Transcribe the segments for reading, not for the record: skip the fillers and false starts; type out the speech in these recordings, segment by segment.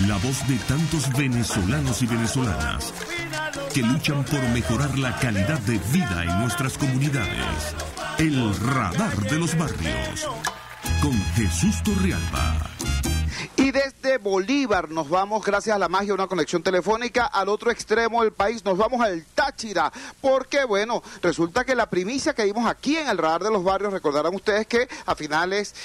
La voz de tantos venezolanos y venezolanas que luchan por mejorar la calidad de vida en nuestras comunidades. El Radar de los Barrios, con Jesús Torrealba. Y desde Bolívar nos vamos, gracias a la magia de una conexión telefónica, al otro extremo del país. Nos vamos al Táchira, porque bueno, resulta que la primicia que dimos aquí en el Radar de los Barrios, recordarán ustedes que a finales,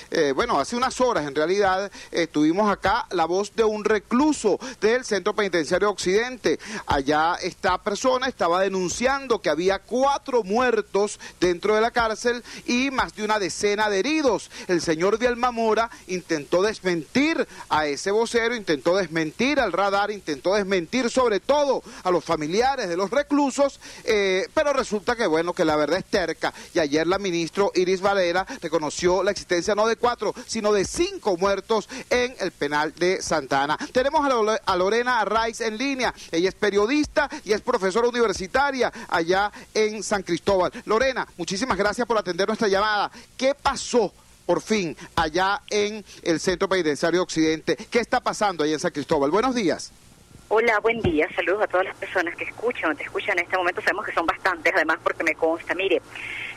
hace unas horas en realidad, tuvimos acá la voz de un recluso del Centro Penitenciario Occidente. Allá esta persona estaba denunciando que había 4 muertos dentro de la cárcel y más de una decena de heridos. El señor de Almamora intentó desmentir a ese vocero, intentó desmentir al Radar, intentó desmentir sobre todo a los familiares de los reclusos, pero resulta que bueno, que la verdad es terca, y ayer la ministra Iris Valera reconoció la existencia no de 4, sino de 5 muertos en el penal de Santa Ana. Tenemos a Lorena Arraiz en línea, ella es periodista y es profesora universitaria allá en San Cristóbal. Lorena, muchísimas gracias por atender nuestra llamada. ¿Qué pasó por fin allá en el Centro Penitenciario Occidente? ¿Qué está pasando allá en San Cristóbal? Buenos días. Hola, buen día. Saludos a todas las personas que escuchan o te escuchan en este momento. Sabemos que son bastantes, además, porque me consta. Mire,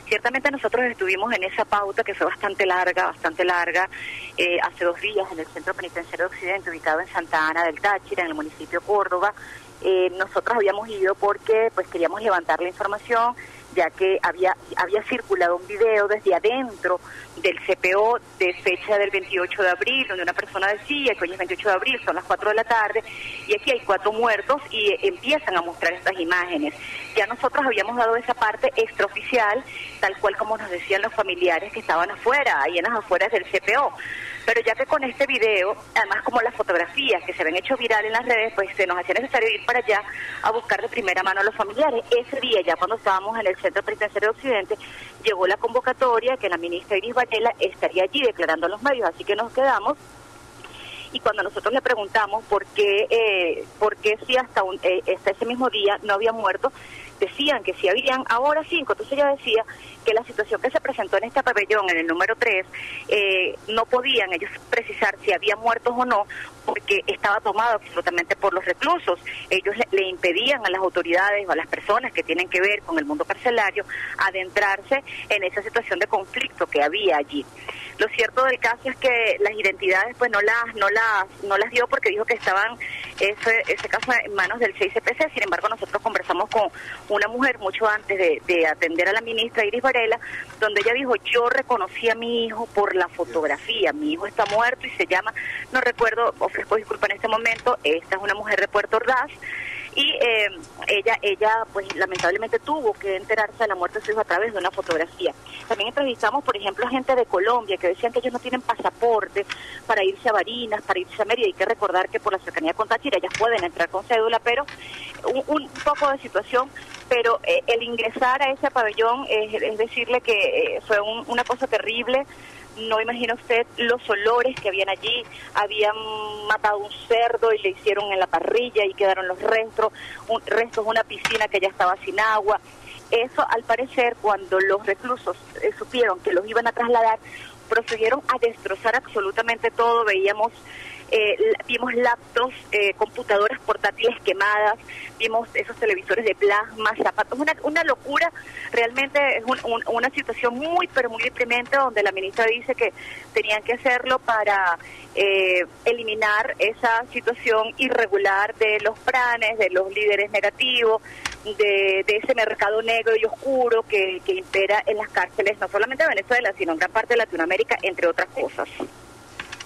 ciertamente nosotros estuvimos en esa pauta que fue bastante larga, hace 2 días en el Centro Penitenciario Occidente, ubicado en Santa Ana del Táchira, en el municipio de Córdoba. Nosotros habíamos ido porque pues queríamos levantar la información, ya que había circulado un video desde adentro del CPO de fecha del 28 de abril, donde una persona decía que hoy es 28 de abril, son las 4 de la tarde, y aquí hay 4 muertos, y empiezan a mostrar estas imágenes. Ya nosotros habíamos dado esa parte extraoficial, tal cual como nos decían los familiares que estaban afuera, ahí en las afueras del CPO. Pero ya que con este video, además como las fotografías que se habían hecho viral en las redes, pues se nos hacía necesario ir para allá a buscar de primera mano a los familiares. Ese día, ya cuando estábamos en el Centro Penitenciario Occidente, llegó la convocatoria que la ministra Iris Valera estaría allí declarando a los medios, así que nos quedamos. Y cuando nosotros le preguntamos por qué si hasta ese mismo día no había muerto, decían que si habían ahora 5, entonces ella decía que la situación que se presentó en este pabellón, en el número 3, no podían ellos precisar si había muertos o no, porque estaba tomado absolutamente por los reclusos. Ellos le impedían a las autoridades o a las personas que tienen que ver con el mundo carcelario adentrarse en esa situación de conflicto que había allí. Lo cierto del caso es que las identidades pues no las dio, porque dijo que estaban ese caso en manos del CICPC. Sin embargo, nosotros conversamos con una mujer mucho antes de atender a la ministra Iris Valera, donde ella dijo: yo reconocí a mi hijo por la fotografía, mi hijo está muerto y se llama, no recuerdo, ofrezco disculpa en este momento, esta es una mujer de Puerto Ordaz, y ella pues lamentablemente tuvo que enterarse de la muerte de su hijo a través de una fotografía. También entrevistamos, por ejemplo, a gente de Colombia que decían que ellos no tienen pasaporte para irse a Barinas, para irse a Mérida. Hay que recordar que por la cercanía con Táchira ellas pueden entrar con cédula, pero un poco de situación. Pero el ingresar a ese pabellón es decirle que fue una cosa terrible. No imagina usted los olores que habían allí. Habían matado un cerdo y le hicieron en la parrilla y quedaron los restos, una piscina que ya estaba sin agua. Eso, al parecer, cuando los reclusos supieron que los iban a trasladar, procedieron a destrozar absolutamente todo. Vimos laptops, computadoras portátiles quemadas, vimos esos televisores de plasma, zapatos, una locura. Realmente es una situación muy, pero muy deprimente, donde la ministra dice que tenían que hacerlo para eliminar esa situación irregular de los pranes, de los líderes negativos, de ese mercado negro y oscuro que impera en las cárceles, no solamente de Venezuela, sino en gran parte de Latinoamérica, entre otras cosas.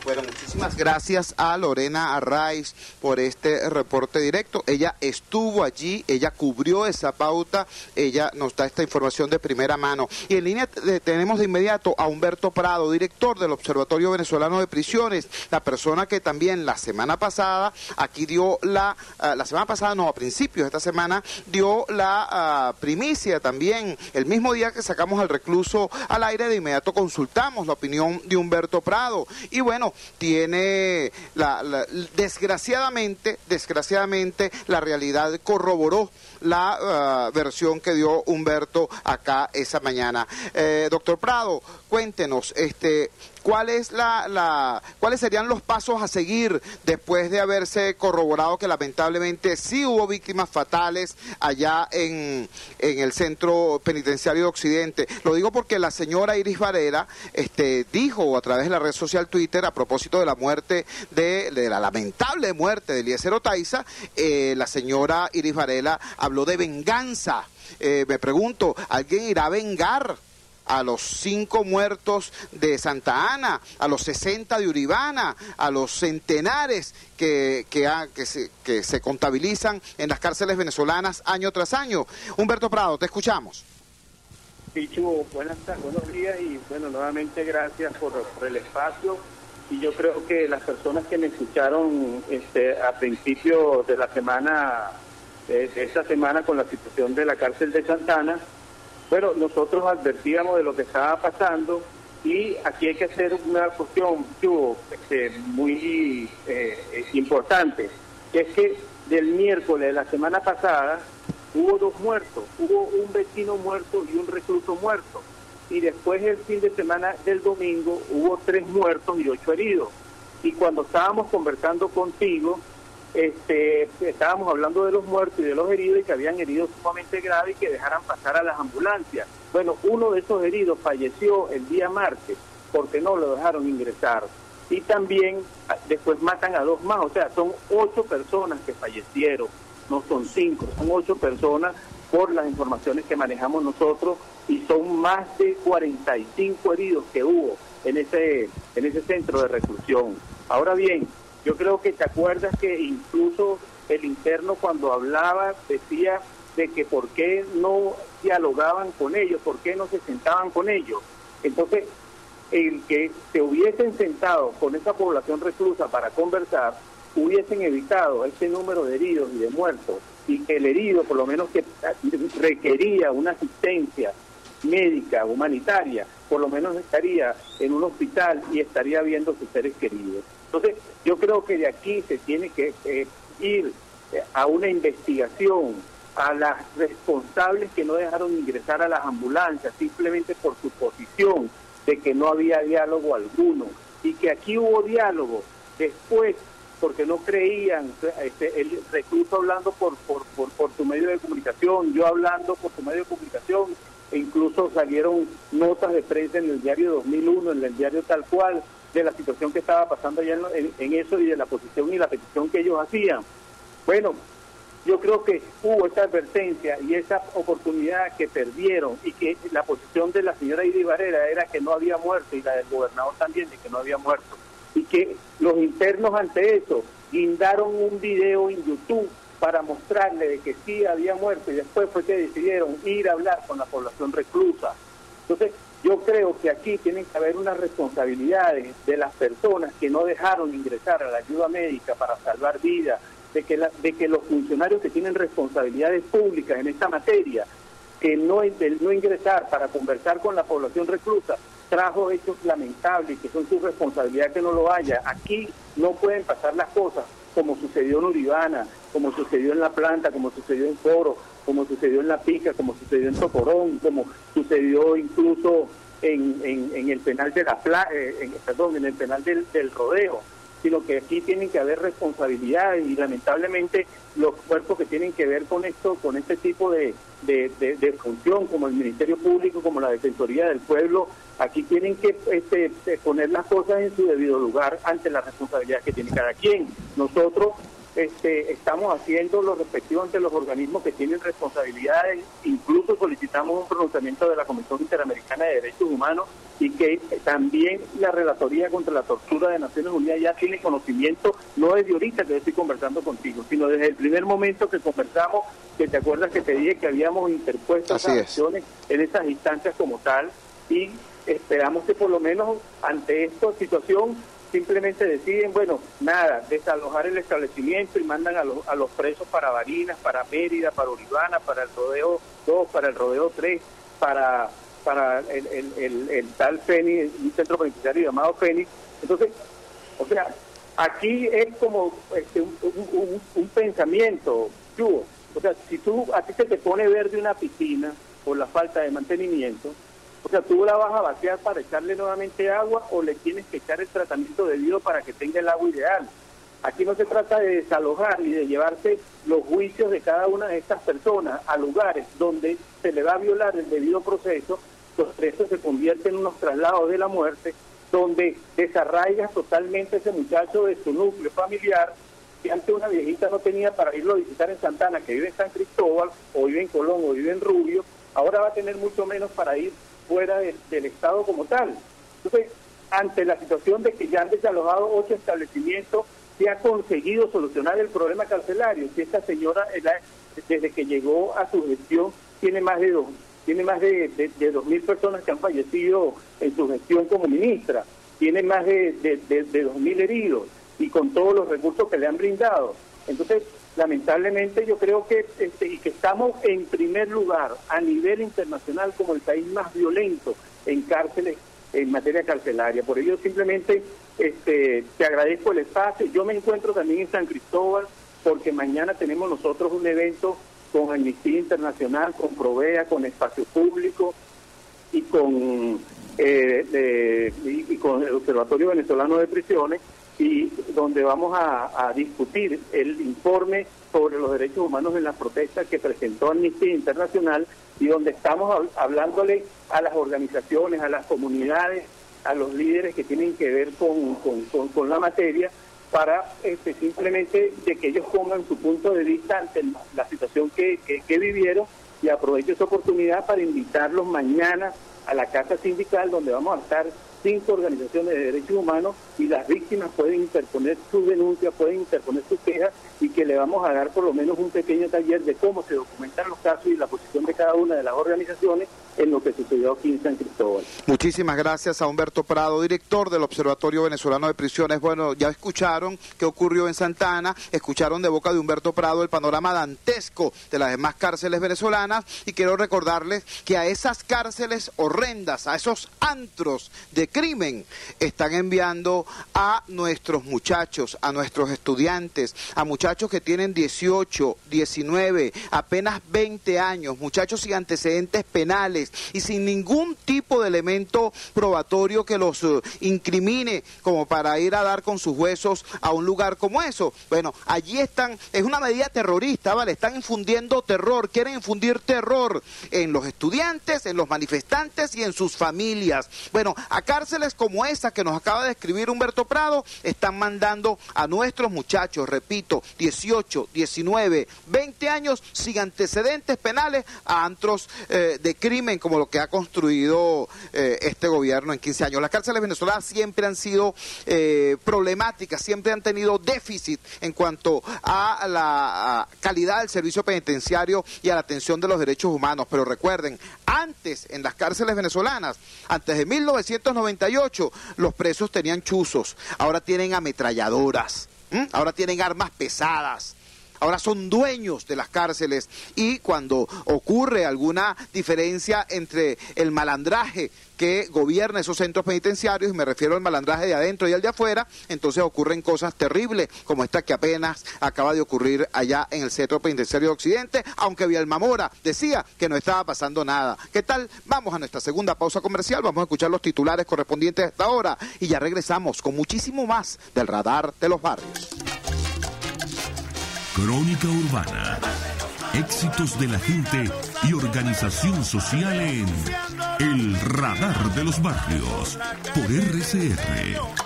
Bueno, muchísimas gracias a Lorena Arraiz por este reporte directo. Ella estuvo allí, ella cubrió esa pauta, ella nos da esta información de primera mano. Y en línea tenemos de inmediato a Humberto Prado, director del Observatorio Venezolano de Prisiones, la persona que también la semana pasada, aquí dio a principios de esta semana, dio la primicia también. El mismo día que sacamos al recluso al aire, de inmediato consultamos la opinión de Humberto Prado. Y bueno, tiene desgraciadamente la realidad corroboró la versión que dio Humberto acá esa mañana. Doctor Prado, cuéntenos, ¿cuáles serían los pasos a seguir después de haberse corroborado que lamentablemente sí hubo víctimas fatales allá en el centro penitenciario de Occidente? Lo digo porque la señora Iris Varela dijo a través de la red social Twitter, a propósito de la muerte, de la lamentable muerte de Eliezer Oteiza, la señora Iris Varela habló de venganza. Me pregunto, ¿alguien irá a vengar a los 5 muertos de Santa Ana, a los 60 de Uribana, a los centenares que se contabilizan en las cárceles venezolanas año tras año? Humberto Prado, te escuchamos. Pichu, buenos días y bueno, nuevamente gracias por el espacio. Y yo creo que las personas que me escucharon a principio de la semana, esta semana con la situación de la cárcel de Santa Ana, bueno, nosotros advertíamos de lo que estaba pasando y aquí hay que hacer una cuestión muy importante, que es que del miércoles de la semana pasada hubo 2 muertos, hubo un vecino muerto y un recluso muerto, y después el fin de semana del domingo hubo 3 muertos y 8 heridos. Y cuando estábamos conversando contigo, estábamos hablando de los muertos y de los heridos y que habían heridos sumamente graves y que dejaran pasar a las ambulancias. Bueno, uno de esos heridos falleció el día martes porque no lo dejaron ingresar. Y también después matan a 2 más, o sea, son 8 personas que fallecieron, no son 5, son 8 personas por las informaciones que manejamos nosotros y son más de 45 heridos que hubo en ese centro de reclusión. Ahora bien, yo creo que te acuerdas que incluso el interno cuando hablaba decía de que por qué no dialogaban con ellos, por qué no se sentaban con ellos. Entonces, el que se hubiesen sentado con esa población reclusa para conversar, hubiesen evitado ese número de heridos y de muertos, y que el herido, por lo menos que requería una asistencia médica, humanitaria, por lo menos estaría en un hospital y estaría viendo a sus seres queridos. Entonces, yo creo que de aquí se tiene que ir a una investigación a las responsables que no dejaron ingresar a las ambulancias simplemente por su posición de que no había diálogo alguno, y que aquí hubo diálogo después porque no creían, el recluso hablando por su medio de comunicación, yo hablando por su medio de comunicación, e incluso salieron notas de prensa en el diario 2001, en el diario Tal Cual, de la situación que estaba pasando allá en eso y de la posición y la petición que ellos hacían. Bueno, yo creo que hubo esa advertencia y esa oportunidad que perdieron, y que la posición de la señora Iris Varela era que no había muerto, y la del gobernador también de que no había muerto, y que los internos ante eso guindaron un video en YouTube para mostrarle de que sí había muerto, y después fue que decidieron ir a hablar con la población reclusa. Entonces, yo creo que aquí tienen que haber unas responsabilidades de las personas que no dejaron ingresar a la ayuda médica para salvar vidas, de que los funcionarios que tienen responsabilidades públicas en esta materia, que no ingresar para conversar con la población reclusa, trajo hechos lamentables y que son su responsabilidad que no lo haya. Aquí no pueden pasar las cosas como sucedió en Uribana, como sucedió en La Planta, como sucedió en Foro, como sucedió en La Pica, como sucedió en Tocorón, como sucedió incluso en el penal de en el penal del Rodeo, sino que aquí tienen que haber responsabilidades, y lamentablemente los cuerpos que tienen que ver con esto, con este tipo de función, como el Ministerio Público, como la Defensoría del Pueblo, aquí tienen que poner las cosas en su debido lugar ante la responsabilidad que tiene cada quien. Nosotros estamos haciendo lo respectivo ante los organismos que tienen responsabilidades, incluso solicitamos un pronunciamiento de la Comisión Interamericana de Derechos Humanos, y que también la Relatoría contra la Tortura de Naciones Unidas ya tiene conocimiento, no desde ahorita que yo estoy conversando contigo, sino desde el primer momento que conversamos, que te acuerdas que te dije que habíamos interpuesto esas acciones en esas instancias como tal, y esperamos que por lo menos ante esta situación simplemente deciden, bueno, nada, desalojar el establecimiento y mandan a los presos para Barinas, para Mérida, para Uribana, para el Rodeo 2, para el Rodeo 3, para el tal Fénix, un centro penitenciario llamado Fénix. Entonces, o sea, aquí es como un pensamiento, Hugo. O sea, si a ti se te pone verde una piscina por la falta de mantenimiento, O sea, tú la vas a vaciar para echarle nuevamente agua o le tienes que echar el tratamiento debido para que tenga el agua ideal. Aquí no se trata de desalojar ni de llevarse los juicios de cada una de estas personas a lugares donde se le va a violar el debido proceso. Los presos se convierten en unos traslados de la muerte, donde desarraigas totalmente ese muchacho de su núcleo familiar, que antes una viejita no tenía para irlo a visitar en Santana, que vive en San Cristóbal, o vive en Colón, o vive en Rubio, ahora va a tener mucho menos para ir fuera del Estado como tal. Entonces, ante la situación de que ya han desalojado 8 establecimientos, se ha conseguido solucionar el problema carcelario. Si esta señora, desde que llegó a su gestión, tiene más de 2.000 personas que han fallecido en su gestión como ministra, tiene más de 2.000 heridos, y con todos los recursos que le han brindado. Entonces, lamentablemente yo creo que y que estamos en primer lugar a nivel internacional como el país más violento en cárceles, en materia carcelaria. Por ello simplemente te agradezco el espacio. Yo me encuentro también en San Cristóbal porque mañana tenemos nosotros un evento con Amnistía Internacional, con Provea, con Espacio Público y con el Observatorio Venezolano de Prisiones, y donde vamos a discutir el informe sobre los derechos humanos en las protestas que presentó Amnistía Internacional, y donde estamos hablándole a las organizaciones, a las comunidades, a los líderes que tienen que ver con la materia, para simplemente de que ellos pongan su punto de vista ante la situación que vivieron, y aprovecho esa oportunidad para invitarlos mañana a la Casa Sindical, donde vamos a estar 5 organizaciones de derechos humanos, y las víctimas pueden interponer sus denuncias, pueden interponer sus quejas, y que le vamos a dar por lo menos un pequeño taller de cómo se documentan los casos y la posición de cada una de las organizaciones en lo que sucedió aquí en San Cristóbal. Muchísimas gracias a Humberto Prado, director del Observatorio Venezolano de Prisiones. Bueno, ya escucharon qué ocurrió en Santana, escucharon de boca de Humberto Prado el panorama dantesco de las demás cárceles venezolanas, y quiero recordarles que a esas cárceles horrendas, a esos antros de crimen, están enviando a nuestros muchachos, a nuestros estudiantes, a muchachos que tienen 18, 19, apenas 20 años, muchachos sin antecedentes penales y sin ningún tipo de elemento probatorio que los incrimine como para ir a dar con sus huesos a un lugar como eso. Bueno, allí están, es una medida terrorista, ¿vale? Están infundiendo terror, quieren infundir terror en los estudiantes, en los manifestantes y en sus familias. Bueno, a cárceles como esa que nos acaba de describir Humberto Prado, están mandando a nuestros muchachos, repito, 18, 19, 20 años sin antecedentes penales a antros de crimen como lo que ha construido este gobierno en 15 años. Las cárceles venezolanas siempre han sido problemáticas, siempre han tenido déficit en cuanto a la calidad del servicio penitenciario y a la atención de los derechos humanos. Pero recuerden, antes en las cárceles venezolanas, antes de 1998, los presos tenían chuzos, ahora tienen ametralladoras, ahora tienen armas pesadas. Ahora son dueños de las cárceles, y cuando ocurre alguna diferencia entre el malandraje que gobierna esos centros penitenciarios, y me refiero al malandraje de adentro y al de afuera, entonces ocurren cosas terribles como esta que apenas acaba de ocurrir allá en el centro penitenciario de Occidente, aunque Villamora decía que no estaba pasando nada. ¿Qué tal? Vamos a nuestra segunda pausa comercial, vamos a escuchar los titulares correspondientes a esta hora y ya regresamos con muchísimo más del Radar de los Barrios. Crónica Urbana. Éxitos de la gente y organización social en El Radar de los Barrios por RCR.